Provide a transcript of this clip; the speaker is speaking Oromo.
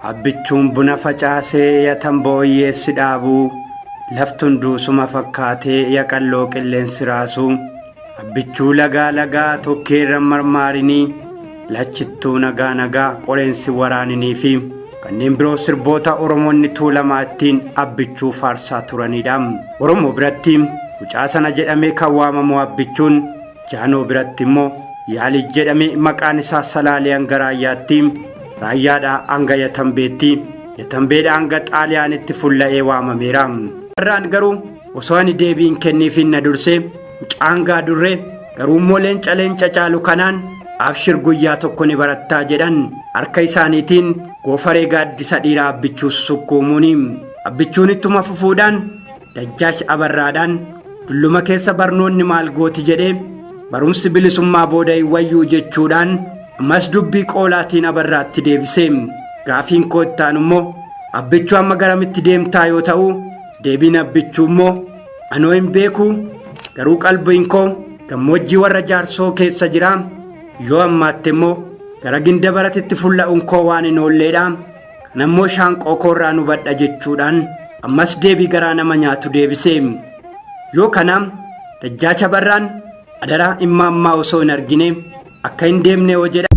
Abbichuun buna facaasee yatan booyyeessi dhaabuu laftun duusuma fakkaatee yaqalloo qilleensi raasuu abbichuu lagaa tokkeerra marmaarinii lachittuu nagaa qoreensi waraaninii fi kanneen biroo sirboota Oromoonni tuulamaa ittiin abbichuu faarsaa turanidha. Oromoo biratti mucaa sana jedhamee kan waamamu abbichuun Jaanoo biratti immoo Yaalii jedhamee maqaan isaa Salaalee Angaraayyaatti raayyaadhaa hanga yatambeedhaa hanga xaaliyaanitti fulla'ee waamameera. Irraan garuu osoo ani deebiin kenniifin na dursee mucaan gaadurree garuu immoo leenca caalu kanaan abshir guyyaa tokko ni barattaa jedhan harka isaaniitiin goofaree gaaddisa dhiiraa abbichuu sukkuumuuni. Abbichuun ittuma fufuudhaan Dajjaash Abarraadhaan dulluma keessa barnoonni maal gooti jedhee barumsi bilisummaa booda wayyuu jechuudhaan ammas dubbii qoolaatiin Abarraatti deebisee gaafiin koo ittaan immoo abbichuu amma garamitti deemtaa yoo ta'u deebiin abbichuu immoo anoo hin beeku garuu qalbiin koo gammoojjii warra jaarsoo keessa jira yoo ammaatti immoo gara ginda baratitti fulla'uun koo waan hin oolleedha kan ammoo shaanqoo koorraa nu badha jechuudhaan ammas deebii garaa nama nyaatu deebisee yoo kana Dajjaash Abarraan adaraa immaa osoo hin argine akka hin deemne yoo jedha.